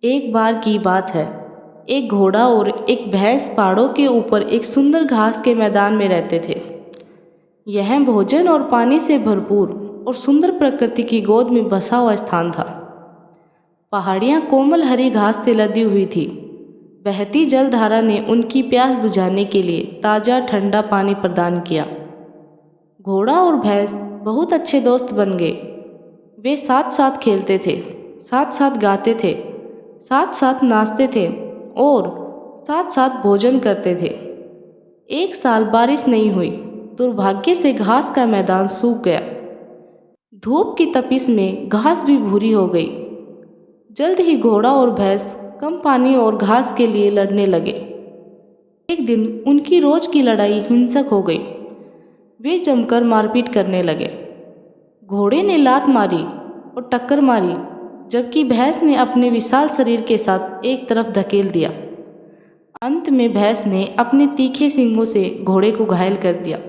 एक बार की बात है। एक घोड़ा और एक भैंस पहाड़ों के ऊपर एक सुंदर घास के मैदान में रहते थे। यह भोजन और पानी से भरपूर और सुंदर प्रकृति की गोद में बसा हुआ स्थान था। पहाड़ियाँ कोमल हरी घास से लदी हुई थी। बहती जलधारा ने उनकी प्यास बुझाने के लिए ताज़ा ठंडा पानी प्रदान किया। घोड़ा और भैंस बहुत अच्छे दोस्त बन गए। वे साथ साथ खेलते थे, साथ साथ गाते थे, साथ साथ नाचते थे और साथ साथ भोजन करते थे। एक साल बारिश नहीं हुई। दुर्भाग्य से घास का मैदान सूख गया। धूप की तपिश में घास भी भूरी हो गई। जल्द ही घोड़ा और भैंस कम पानी और घास के लिए लड़ने लगे। एक दिन उनकी रोज की लड़ाई हिंसक हो गई। वे जमकर मारपीट करने लगे। घोड़े ने लात मारी और टक्कर मारी, जबकि भैंस ने अपने विशाल शरीर के साथ एक तरफ धकेल दिया। अंत में भैंस ने अपने तीखे सींगों से घोड़े को घायल कर दिया।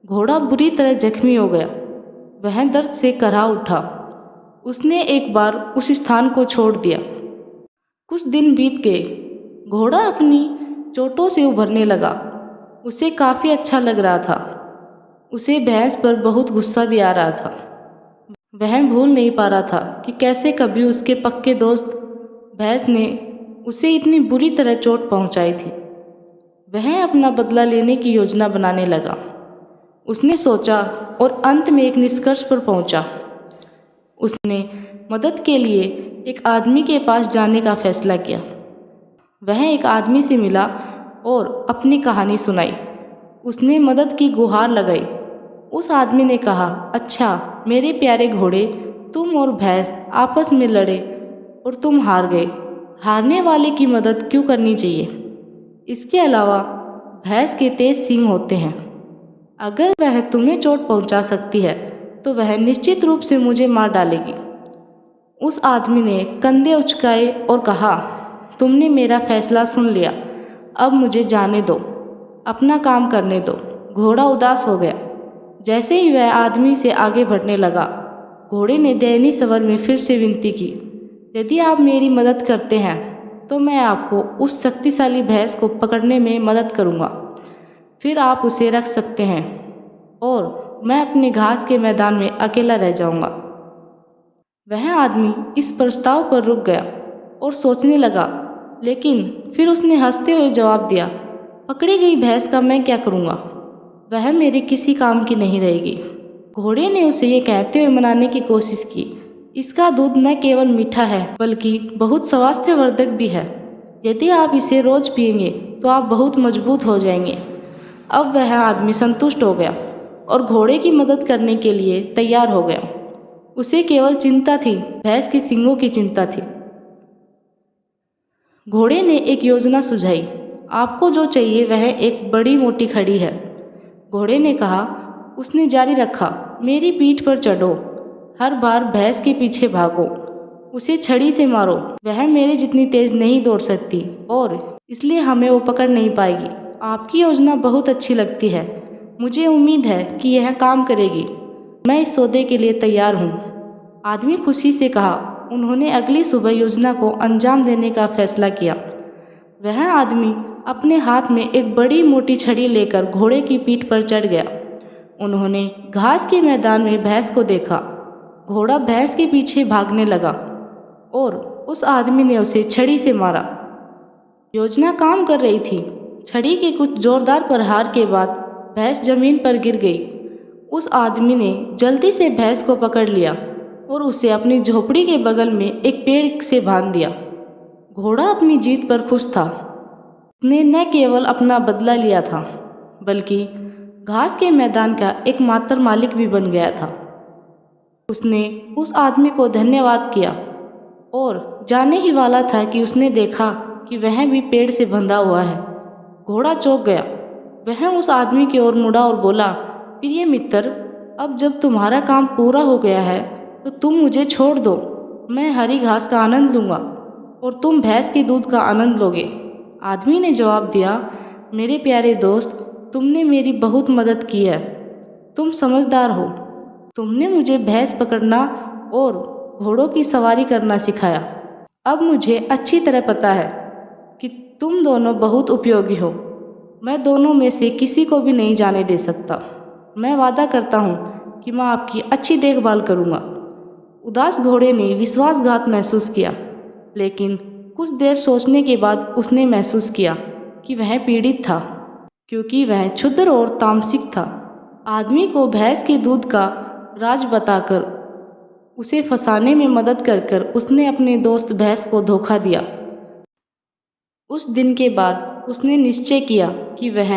घोड़ा बुरी तरह जख्मी हो गया। वह दर्द से कराह उठा। उसने एक बार उस स्थान को छोड़ दिया। कुछ दिन बीत गए। घोड़ा अपनी चोटों से उभरने लगा। उसे काफ़ी अच्छा लग रहा था। उसे भैंस पर बहुत गुस्सा भी आ रहा था। वह भूल नहीं पा रहा था कि कैसे कभी उसके पक्के दोस्त भैंस ने उसे इतनी बुरी तरह चोट पहुंचाई थी। वह अपना बदला लेने की योजना बनाने लगा। उसने सोचा और अंत में एक निष्कर्ष पर पहुंचा। उसने मदद के लिए एक आदमी के पास जाने का फैसला किया। वह एक आदमी से मिला और अपनी कहानी सुनाई। उसने मदद की गुहार लगाई। उस आदमी ने कहा, अच्छा मेरे प्यारे घोड़े, तुम और भैंस आपस में लड़े और तुम हार गए। हारने वाले की मदद क्यों करनी चाहिए? इसके अलावा भैंस के तेज सींग होते हैं। अगर वह तुम्हें चोट पहुंचा सकती है तो वह निश्चित रूप से मुझे मार डालेगी। उस आदमी ने कंधे उचकाए और कहा, तुमने मेरा फैसला सुन लिया, अब मुझे जाने दो, अपना काम करने दो। घोड़ा उदास हो गया। जैसे ही वह आदमी से आगे बढ़ने लगा, घोड़े ने दयनीय स्वर में फिर से विनती की, यदि आप मेरी मदद करते हैं तो मैं आपको उस शक्तिशाली भैंस को पकड़ने में मदद करूंगा। फिर आप उसे रख सकते हैं और मैं अपने घास के मैदान में अकेला रह जाऊंगा। वह आदमी इस प्रस्ताव पर रुक गया और सोचने लगा, लेकिन फिर उसने हंसते हुए जवाब दिया, पकड़ी गई भैंस का मैं क्या करूंगा? वह मेरे किसी काम की नहीं रहेगी। घोड़े ने उसे ये कहते हुए मनाने की कोशिश की, इसका दूध न केवल मीठा है बल्कि बहुत स्वास्थ्यवर्धक भी है। यदि आप इसे रोज पिएंगे तो आप बहुत मजबूत हो जाएंगे। अब वह आदमी संतुष्ट हो गया और घोड़े की मदद करने के लिए तैयार हो गया। उसे केवल चिंता थी, भैंस के सींगों की चिंता थी। घोड़े ने एक योजना सुझाई, आपको जो चाहिए वह एक बड़ी मोटी खड़ी है। घोड़े ने कहा। उसने जारी रखा, मेरी पीठ पर चढ़ो, हर बार भैंस के पीछे भागो, उसे छड़ी से मारो। वह मेरे जितनी तेज नहीं दौड़ सकती और इसलिए हमें वो पकड़ नहीं पाएगी। आपकी योजना बहुत अच्छी लगती है। मुझे उम्मीद है कि यह काम करेगी। मैं इस सौदे के लिए तैयार हूँ। आदमी खुशी से कहा। उन्होंने अगली सुबह योजना को अंजाम देने का फैसला किया। वह आदमी अपने हाथ में एक बड़ी मोटी छड़ी लेकर घोड़े की पीठ पर चढ़ गया। उन्होंने घास के मैदान में भैंस को देखा। घोड़ा भैंस के पीछे भागने लगा और उस आदमी ने उसे छड़ी से मारा। योजना काम कर रही थी। छड़ी के कुछ जोरदार प्रहार के बाद भैंस जमीन पर गिर गई। उस आदमी ने जल्दी से भैंस को पकड़ लिया और उसे अपनी झोपड़ी के बगल में एक पेड़ से बांध दिया। घोड़ा अपनी जीत पर खुश था। उसने न केवल अपना बदला लिया था बल्कि घास के मैदान का एकमात्र मालिक भी बन गया था। उसने उस आदमी को धन्यवाद किया और जाने ही वाला था कि उसने देखा कि वह भी पेड़ से बंधा हुआ है। घोड़ा चौंक गया। वह उस आदमी की ओर मुड़ा और बोला, प्रिय मित्र, अब जब तुम्हारा काम पूरा हो गया है तो तुम मुझे छोड़ दो। मैं हरी घास का आनंद लूँगा और तुम भैंस के दूध का आनंद लोगे। आदमी ने जवाब दिया, मेरे प्यारे दोस्त, तुमने मेरी बहुत मदद की है। तुम समझदार हो। तुमने मुझे भैंस पकड़ना और घोड़ों की सवारी करना सिखाया। अब मुझे अच्छी तरह पता है कि तुम दोनों बहुत उपयोगी हो। मैं दोनों में से किसी को भी नहीं जाने दे सकता। मैं वादा करता हूँ कि मैं आपकी अच्छी देखभाल करूँगा। उदास घोड़े ने विश्वासघात महसूस किया, लेकिन कुछ देर सोचने के बाद उसने महसूस किया कि वह पीड़ित था, क्योंकि वह क्षुद्र और तामसिक था। आदमी को भैंस के दूध का राज बताकर उसे फंसाने में मदद कर कर उसने अपने दोस्त भैंस को धोखा दिया। उस दिन के बाद उसने निश्चय किया कि वह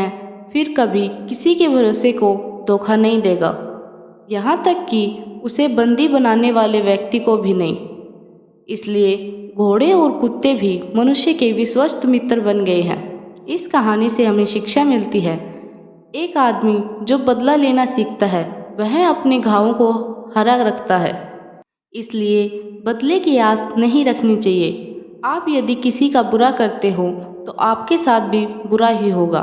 फिर कभी किसी के भरोसे को धोखा नहीं देगा, यहाँ तक कि उसे बंदी बनाने वाले व्यक्ति को भी नहीं। इसलिए घोड़े और कुत्ते भी मनुष्य के विश्वस्त मित्र बन गए हैं। इस कहानी से हमें शिक्षा मिलती है, एक आदमी जो बदला लेना सीखता है वह अपने घावों को हरा रखता है। इसलिए बदले की आस नहीं रखनी चाहिए। आप यदि किसी का बुरा करते हो तो आपके साथ भी बुरा ही होगा।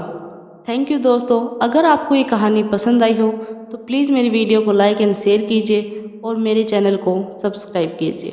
थैंक यू दोस्तों। अगर आपको ये कहानी पसंद आई हो तो प्लीज़ मेरी वीडियो को लाइक एंड शेयर कीजिए और मेरे चैनल को सब्सक्राइब कीजिए।